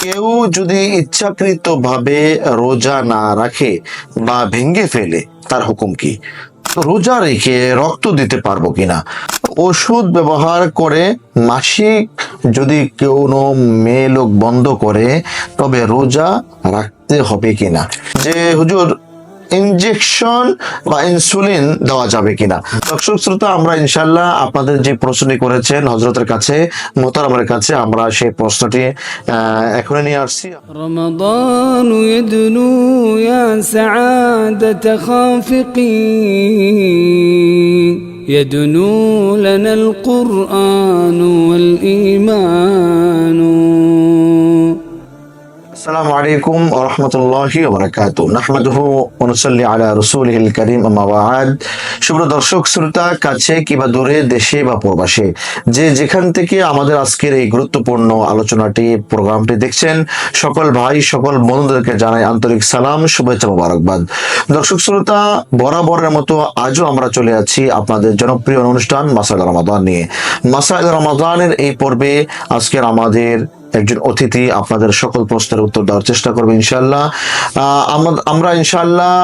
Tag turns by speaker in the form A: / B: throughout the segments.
A: কেউ যদি ইচ্ছাকৃতভাবে রোজা না রাখে বা ভেঙে ফেলে তার হুকুম কি? রোজা রেখে রক্ত দিতে পারবো কিনা? ওষুধ ব্যবহার করে মাসিক যদি কোনো মেয়ে লোক বন্ধ করে তবে রোজা রাখতে হবে কিনা? যে হুজুর ইনজেকশন বা ইনসুলিন দেওয়া যাবে কিনা? দর্শক শ্রোতা, আমরা ইনশাল্লাহ আপনাদের যে প্রশ্নটি করেছেন হযরতের কাছে, মোহতারামের কাছে, আমরা সেই প্রশ্নটি এখনই নিয়ে আসছি।
B: رمضان يدنو يا سعادة خافقين يدنو لنا القرآن والإيمان।
A: আসসালামু আলাইকুম ওয়া রাহমাতুল্লাহি ওয়া বারাকাতুহু। নাহমাদুহু ওয়া নুসাল্লি আলা রাসূলিহিল কারীম, আম্মা বা'দ। সুপ্রিয় দর্শক শ্রোতা, কাছে কিংবা দূরে, দেশে বা প্রবাসে, যে যেখান থেকে আমাদের আজকের এই গুরুত্বপূর্ণ আলোচনাটি, প্রোগ্রামটি দেখছেন, সকল ভাই সকল বন্ধুদেরকে জানাই আন্তরিক সালাম, শুভেচ্ছা, মোবারকবাদ। দর্শক শ্রোতা, বরাবরের মতো আজও আমরা চলে আছি আপনাদের জনপ্রিয় অনুষ্ঠান মাসাইল রমাদান নিয়ে। মাসাইল রমাদানের এই পর্বে আজকের আমাদের একজন অতিথি আপনাদের সকল প্রশ্নের উত্তর দেওয়ার চেষ্টা করবে ইনশাআল্লাহ। আমরা ইনশাআল্লাহ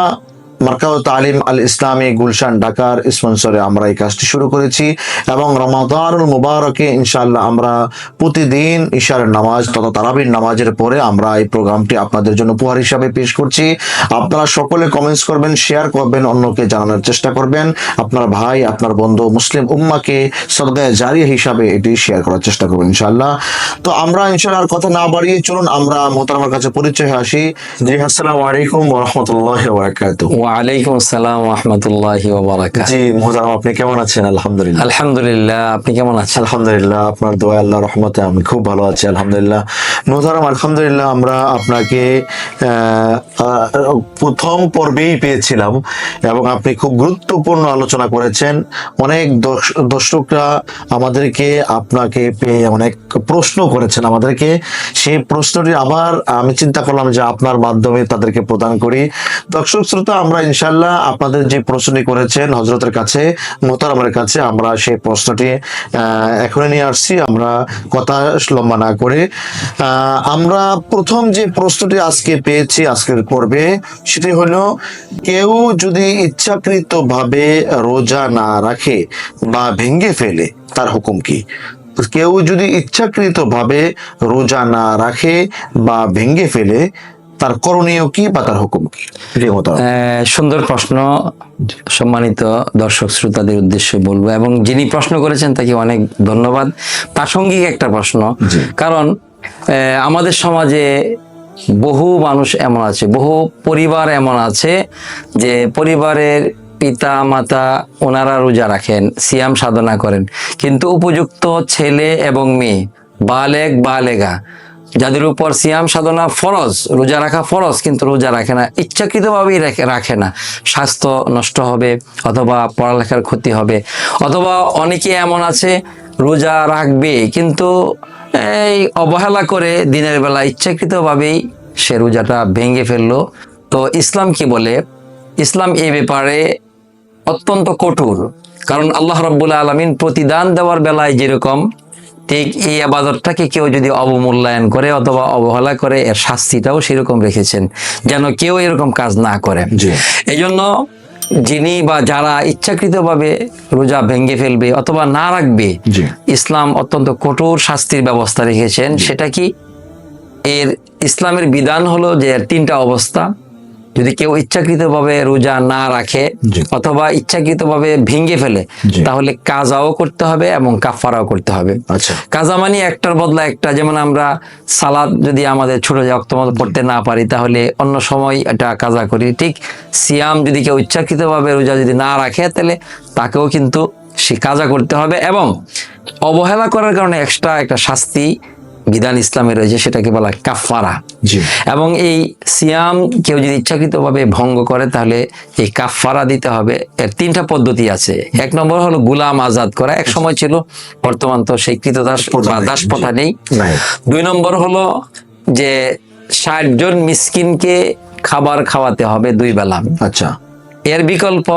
A: মার্কাজ তালিম আল ইসলামী গুলশান ঢাকার স্পন্সরে আমরা এই কাজটি শুরু করেছি এবং রমাদানুল মুবারকে ইনশাআল্লাহ আমরা প্রতিদিন ইশারের নামাজ তথা তারাবির নামাজের পরে আমরা এই প্রোগ্রামটি আপনাদের জন্য উপহার হিসাবে পেশ করছি। আপনারা সকলে কমেন্টস করবেন, শেয়ার করবেন, অন্যকে জানানোর চেষ্টা করবেন, আপনার ভাই আপনার বন্ধু মুসলিম উম্মাকে সদকায়ে জারিয়া হিসাবে এটি শেয়ার করার চেষ্টা করবেন ইনশাআল্লাহ। তো আমরা ইনশাআল্লাহ আর কথা না বাড়িয়ে চলুন আমরা মোহতারামার কাছে পরিচয় হয়ে আসি। জি, আসসালামু আলাইকুম ওয়া রাহমাতুল্লাহি ওয়া বারাকাতুহু।
C: ওয়ালাইকুম আসসালাম ওয়া রাহমাতুল্লাহি ওয়া বারাকাতুহু।
A: জি মুহতারাম, আপনি কেমন আছেন? আলহামদুলিল্লাহ।
C: আলহামদুলিল্লাহ, আপনি কেমন আছেন?
A: আলহামদুলিল্লাহ, আপনার দোয়া আল্লাহর রহমতে আমি খুব ভালো আছি আলহামদুলিল্লাহ। মুহতারাম, আলহামদুলিল্লাহ আমরা আপনাকে প্রথম পর্বেই পেয়েছিলাম এবং আপনি খুব গুরুত্বপূর্ণ আলোচনা করেছেন। অনেক দর্শকরা আমাদেরকে আপনাকে পেয়ে অনেক প্রশ্ন করেছেন আমাদেরকে। সেই প্রশ্নটি আবার আমি চিন্তা করলাম যে আপনার মাধ্যমে তাদেরকে প্রদান করি। দর্শক শ্রোতা, আমরা ইনশাআল্লাহ আপনাদের যে প্রশ্নটি করেছেন হযরতের কাছে, মোহতারামের কাছে, আমরা সেই প্রশ্নটি এখনই নিয়ে আসছি। আমরা কথা লম্বা না করে আমরা প্রথম যে প্রশ্নটি আজকে পেয়েছি আজকের পর্বে, সেটি হলো কেউ যদি ইচ্ছাকৃতভাবে রোজা না রাখে বা ভেঙে ফেলে তার হুকুম কি? কেউ যদি ইচ্ছাকৃতভাবে রোজা না রাখে বা ভেঙে ফেলে তার করণীয় কি বা তার হুকুম কি?
C: সুন্দর প্রশ্ন। সম্মানিত দর্শক শ্রোতাদের উদ্দেশ্যে বলবো, এবং যিনি প্রশ্ন করেছেন তাকে অনেক ধন্যবাদ। প্রাসঙ্গিক একটা প্রশ্ন, কারণ আমাদের সমাজে বহু মানুষ এমন আছে, বহু পরিবার এমন আছে যে পরিবারের পিতা মাতা ওনারা রোজা রাখেন, সিয়াম সাধনা করেন, কিন্তু উপযুক্ত ছেলে এবং মেয়ে, বালেগ বালেগা, যাদের উপর সিয়াম সাধনা ফরজ, রোজা রাখা ফরজ, কিন্তু রোজা রাখে না, ইচ্ছাকৃতভাবেই রাখে না। স্বাস্থ্য নষ্ট হবে অথবা পড়ালেখার ক্ষতি হবে, অথবা অনেকে এমন আছে রোজা রাখবে কিন্তু এই অবহেলা করে দিনের বেলা ইচ্ছাকৃতভাবেই সে রোজাটা ভেঙে ফেললো। তো ইসলাম কি বলে? ইসলাম এই ব্যাপারে অত্যন্ত কঠোর, কারণ আল্লাহ রাব্বুল আলামিন প্রতিদান দেওয়ার বেলায় যেরকম, ঠিক এই আবাদতটাকে কেউ যদি অবমূল্যায়ন করে অথবা অবহেলা করে, এর শাস্তিটাও সেরকম রেখেছেন, যেন কেউ এরকম কাজ না করে। এই জন্য যিনি বা যারা ইচ্ছাকৃতভাবে রোজা ভেঙে ফেলবে অথবা না রাখবে, ইসলাম অত্যন্ত কঠোর শাস্তির ব্যবস্থা রেখেছেন। সেটা কি? এর ইসলামের বিধান হলো যে এর তিনটা অবস্থা। যদি কেউ ইচ্ছাকৃতভাবে রোজা না রাখে অথবা ইচ্ছাকৃতভাবে ভেঙে ফেলে, তাহলে কাজাও করতে হবে এবং কাফারাও করতে হবে। কাজা মানে একটার বদলা একটা। যেমন আমরা সালাত যদি আমাদের ছুটে যায়, ওয়াক্ত মতো পড়তে না পারি, তাহলে অন্য সময় এটা কাজা করি। ঠিক সিয়াম যদি কেউ ইচ্ছাকৃতভাবে রোজা যদি না রাখে, তাহলে তাকেও কিন্তু সে কাজা করতে হবে, এবং অবহেলা করার কারণে এক্সট্রা একটা শাস্তি বিধান ইসলামে রয়েছে, সেটাকে বলা কাফারা। এবং এই সিয়াম কেউ যদি ইচ্ছাকৃতভাবে ভঙ্গ করে, তাহলে এই কাফারা দিতে হবে। এর তিনটা পদ্ধতি আছে। এক নম্বর হলো গোলাম আজাদ করা, এক সময় ছিল, বর্তমান তো সেই কৃতদাস বা দাস প্রথা নেই। দুই নম্বর হলো যে 60 জন মিসকিনকে খাবার খাওয়াতে হবে 2 বেলা।
A: আচ্ছা,
C: এর বিকল্প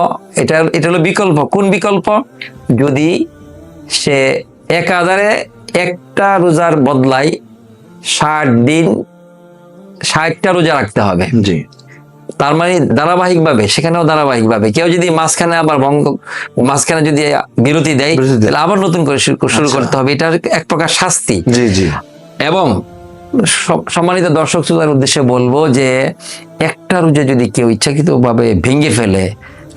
C: এটা হলো বিকল্প। কোন বিকল্প? যদি সে একাধারে একটা রোজার বদলায় 60 দিন 60টা রোজা রাখতে হবে।
A: জি,
C: তার মানে ধারাবাহিকভাবে, সেখানেও ধারাবাহিকভাবে। কেউ যদি মাঝখানে আবার মাঝখানে যদি বিরতি দেয়,
A: বিরতি দেয়।
C: তাহলে আবার নতুন করে শুরু করতে হবে। এটা এক প্রকার শাস্তি।
A: জি, জি,
C: এবং সম্মানিত দর্শক শ্রোতার উদ্দেশ্যে বলবো যে একটা রোজা যদি কেউ ইচ্ছাকৃতভাবে ভেঙে ফেলে,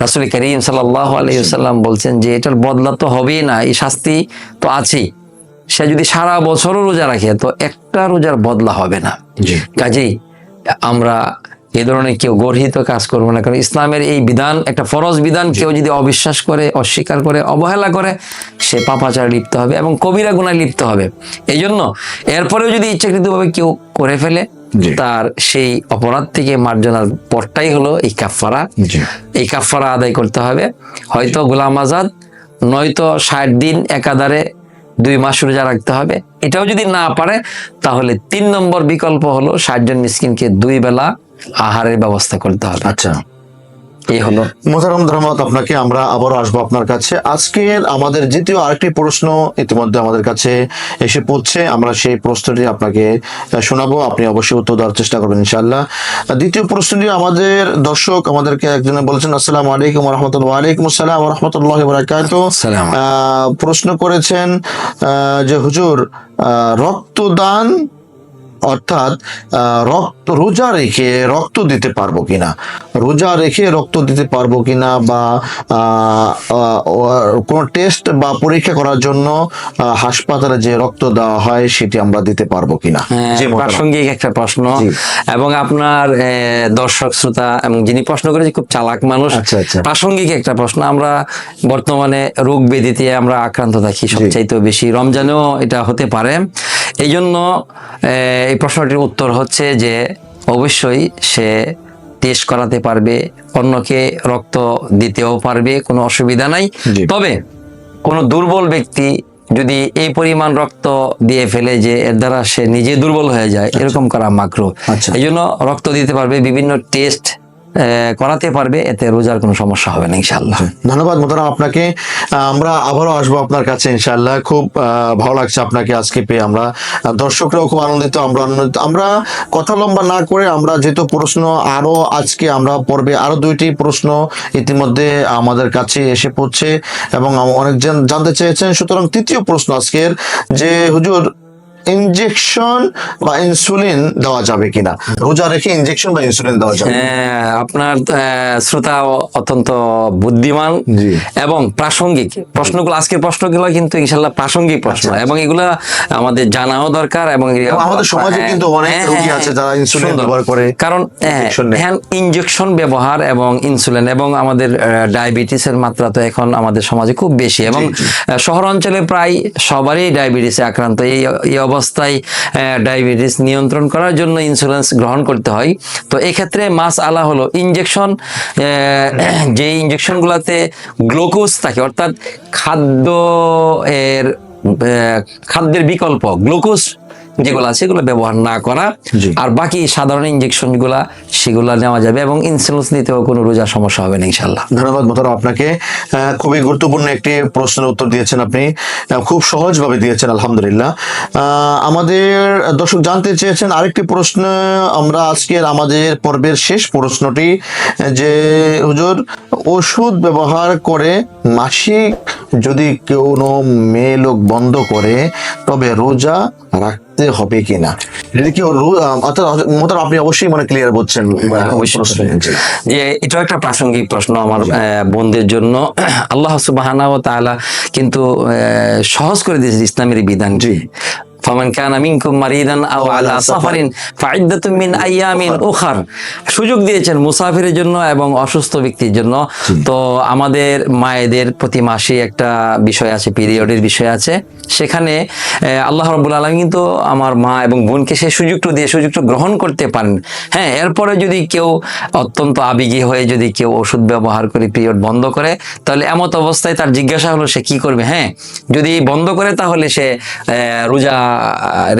C: রাসূল করিম সাল্লাল্লাহু আলাইহি ওয়াসাল্লাম বলছেন যে এটার বদলা তো হবেই না, এই শাস্তি তো আছেই। সে যদি সারা বছরও রোজা রাখে তো একটা রোজার বদলা হবে না।
A: জি,
C: কাজেই আমরা এ ধরনের কেউ গর্হিত কাজ করবো না, কারণ ইসলামের এই বিধান একটা ফরজ বিধান কেউ যদি অবিশ্বাস করে, অস্বীকার করে, অবহেলা করে, সে পাপাচারে লিপ্ত হবে এবং কবিরা গুনায় লিপ্ত হবে। এই জন্য এরপরেও যদি ইচ্ছাকৃতভাবে কেউ করে ফেলে,
A: জি।
C: তার সেই অপরাধ থেকে মার্জনার পরটাই হলো এই কাফফারা।
A: জি।
C: এই কাফফারা আদায় করতে হবে, হয়তো গোলাম আজাদ, নয়তো 60 দিন একাধারে 2 মাস রোজা রাখতে হবে। এটাও যদি না পারে তাহলে 3 নম্বর বিকল্প হলো 60 জন মিসকিনকে 2 বেলা আহারের ব্যবস্থা করতে হবে।
A: আচ্ছা,
C: এই হলো।
A: মোহতারাম ধন্যবাদ আপনাকে। আমরা আবারও আসবো আপনার কাছে। আজকের আমাদের দ্বিতীয় আরেকটি প্রশ্ন ইতিমধ্যে আমাদের কাছে এসে পড়ছে, আমরা সেই প্রশ্নটি আপনাকে শোনাবো, আপনি অবশ্যই উত্তর দেওয়ার চেষ্টা করবেন ইনশাআল্লাহ। দ্বিতীয় প্রশ্নটি আমাদের দর্শক আমাদেরকে একজনে বলেছেন, আসসালামু আলাইকুম ওয়া রাহমাতুল্লাহি ওয়া আলাইকুম আসসালাম ওয়া রাহমাতুল্লাহি ওয়া বারাকাতুহু।
C: আসসালাম।
A: প্রশ্ন করেছেন যে হুজুর, রক্তদান অর্থাৎ রোজা রেখে রক্ত দিতে পারবো কিনা, রোজা রেখে রক্ত দিতে পারবো কিনা, বা কোন টেস্ট বা পরীক্ষা করার জন্য হাসপাতালে যে রক্ত দেওয়া হয় সেটি আমরা দিতে পারবো কিনা। জি, মোহতারাম।
C: প্রাসঙ্গিক একটা প্রশ্ন।
A: জি।
C: এবং আপনার দর্শক শ্রোতা এবং যিনি প্রশ্ন করেছে খুব চালাক মানুষ।
A: আচ্ছা, আচ্ছা।
C: প্রাসঙ্গিক একটা প্রশ্ন। আমরা বর্তমানে রোগ ব্যাধিতে আমরা আক্রান্ত থাকি সবচাইতে বেশি, রমজানেও এটা হতে পারে। এই জন্য এই প্রশ্নটির উত্তর হচ্ছে যে অবশ্যই সে টেস্ট করাতে পারবে, অন্যকে রক্ত দিতেও পারবে, কোনো অসুবিধা নাই।
A: জি।
C: তবে কোনো দুর্বল ব্যক্তি যদি এই পরিমাণ রক্ত দিয়ে ফেলে যে এর দ্বারা সে নিজে দুর্বল হয়ে যায়, এরকম করা মাকরুহ।
A: আচ্ছা।
C: এই জন্য রক্ত দিতে পারবে, বিভিন্ন টেস্ট করাতে পারবে, এতে রোজার কোনো সমস্যা হবে না ইনশাআল্লাহ।
A: ধন্যবাদ মোহতারাম আপনাকে। আমরা আবারও আসবো আপনার কাছে ইনশাআল্লাহ। খুব ভালো লাগছে আপনাকে আজকে পেয়ে, আমরা দর্শকরাও খুব আনন্দিত, আমরা আনন্দিত। আমরা কথা লম্বা না করে আমরা যেহেতু প্রশ্ন আরো আজকে আমরা পর্বে আরো 2টি প্রশ্ন ইতিমধ্যে আমাদের কাছে এসে পড়ছে এবং অনেকজন জানতে চেয়েছেন, সুতরাং তৃতীয় প্রশ্ন আজকের যে হুজুর, ইনজেকশন বা ইনসুলিন দেওয়া যাবে কিনা, রোজা রেখে ইনজেকশন বা ইনসুলিন দেওয়া যাবে?
C: আপনার শ্রোতা অত্যন্ত বুদ্ধিমান
A: জি।
C: এবং প্রাসঙ্গিক প্রশ্নগুলো, আজকের প্রশ্নগুলো কিন্তু ইনশাল্লাহ প্রাসঙ্গিক প্রশ্ন, এবং এগুলা আমাদের জানাও দরকার। এবং
A: আমাদের সমাজে কিন্তু অনেক রোগী আছে যারা ইনসুলিন ব্যবহার করে,
C: কারণ ইনজেকশন ব্যবহার এবং ইনসুলিন এবং আমাদের ডায়াবেটিসের মাত্রা তো এখন আমাদের সমাজে খুব বেশি, এবং শহর অঞ্চলে প্রায় সবারই ডায়াবেটিসে আক্রান্ত। এই অবস্থায় ডায়াবেটিস নিয়ন্ত্রণ করার জন্য ইনসুলিন গ্রহণ করতে হয়। তো এক্ষেত্রে মাসআলা হলো ইনজেকশন, যে ইনজেকশনগুলোতে গ্লুকোজ থাকে, অর্থাৎ খাদ্যের বিকল্প গ্লুকোজ যেগুলো আছে সেগুলো ব্যবহার না করা,
A: জি।
C: আর বাকি সাধারণ ইনজেকশন গুলা সেগুলা নেওয়া যাবে, এবং ইনসুলিন নিতেও কোনো রোজার সমস্যা হবে না ইনশাআল্লাহ।
A: ধন্যবাদ মোহতারাম আপনাকে। খুবই গুরুত্বপূর্ণ একটি প্রশ্নের উত্তর দিয়েছেন আপনি, খুব সহজভাবে দিয়েছেন আলহামদুলিল্লাহ। আমাদের দর্শক জানতে চেয়েছেন আরেকটি প্রশ্ন, আমরা আজকের আমাদের পর্বের শেষ প্রশ্নটি, যে হুজুর, ওষুধ ব্যবহার করে মাসিক যদি কোনো মেয়ে লোক বন্ধ করে তবে রোজা রাখতে হবে কিনা, এটা কি মোহতারাম আপনি অবশ্যই মানে ক্লিয়ার বলছেন
C: যে এটা একটা প্রাসঙ্গিক প্রশ্ন আমার বোনদের জন্য। আল্লাহ সুবহানাহু ওয়া তাআলা কিন্তু সহজ করে দিয়েছে ইসলামের বিধানটি। ফামান কানা মিনকুম মারিদান আও আলা সাফারিন ফাইদ্দাতুম মিন আইয়ামিন উখার, সুযোগ দিয়েছেন মুসাফিরের জন্য এবং অসুস্থ ব্যক্তির জন্য। তো আমাদের মায়েদের প্রতি মাসে একটা বিষয় আছে, পিরিয়ডের বিষয় আছে, সেখানে আল্লাহ রাব্বুল আলামিন কিন্তু আমার মা এবং বোনকে সেই সুযোগটা দিয়ে সুযোগটা গ্রহণ করতে পারেন। হ্যাঁ, এরপরে যদি কেউ অত্যন্ত আবেগী হয়ে যদি কেউ ওষুধ ব্যবহার করে পিরিয়ড বন্ধ করে, তাহলে এমত অবস্থায় তার জিজ্ঞাসা হলো সে কি করবে। হ্যাঁ, যদি বন্ধ করে তাহলে সে রোজা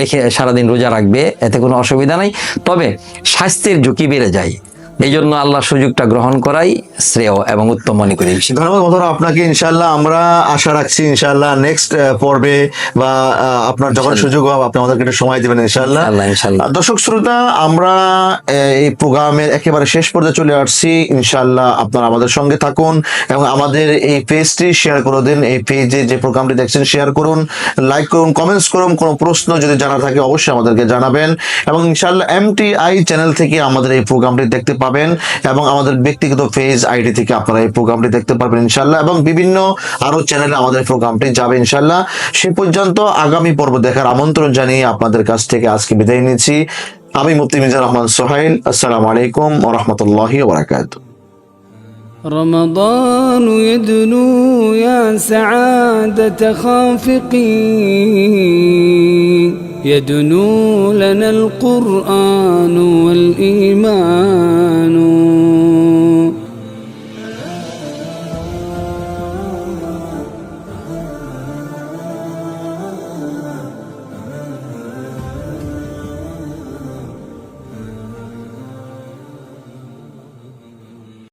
C: রেখে সারাদিন রোজা রাখবে, এতে কোনো অসুবিধা নাই। তবে স্বাস্থ্যের ঝুঁকি বেড়ে যায়, এই জন্য আল্লাহ সুযোগটা গ্রহণ করাই শ্রেয় এবং উত্তম মনে করি।
A: ধন্যবাদ মোহতারাম আপনাকে। ইনশাআল্লাহ আমরা আশা রাখছি ইনশাআল্লাহ নেক্সট পর্বে বা আপনার যখন সুযোগ হবে আপনি আমাদেরকে একটু সময় দিবেন ইনশাআল্লাহ।
C: ইনশাআল্লাহ।
A: দর্শক শ্রোতা, আমরা এই প্রোগ্রামের একেবারে শেষ পর্যায়ে চলে আসছি। ইনশাআল্লাহ আপনারা আমাদের সঙ্গে থাকুন এবং আমাদের এই পেজটি শেয়ার করে দিন। এই পেজে যে প্রোগ্রামটি দেখছেন শেয়ার করুন, লাইক করুন, কমেন্টস করুন। কোনো প্রশ্ন যদি জানা থাকে অবশ্যই আমাদেরকে জানাবেন এবং ইনশাআল্লাহ MTI চ্যানেল থেকে আমাদের এই প্রোগ্রামটি দেখতে পাবেন এবং আমাদের ব্যক্তিগত পেজ আইডি থেকে আপনারা এই প্রোগ্রামটি দেখতে পারবেন ইনশাআল্লাহ এবং বিভিন্ন আরো চ্যানেলে আমাদের প্রোগ্রামটি যাবে ইনশাআল্লাহ। সে পর্যন্ত আগামী পর্ব দেখার আমন্ত্রণ জানিয়ে আপনাদের কাছ থেকে আজকে বিদায় নিচ্ছি। আমি মুফতি মিজানুর রহমান সোহাইল। আসসালামু আলাইকুম ওয়া রাহমাতুল্লাহি ওয়া বারাকাতুহু।
B: رمضان يدنو يا سعادة خافقين يدنو لنا القرآن والإيمان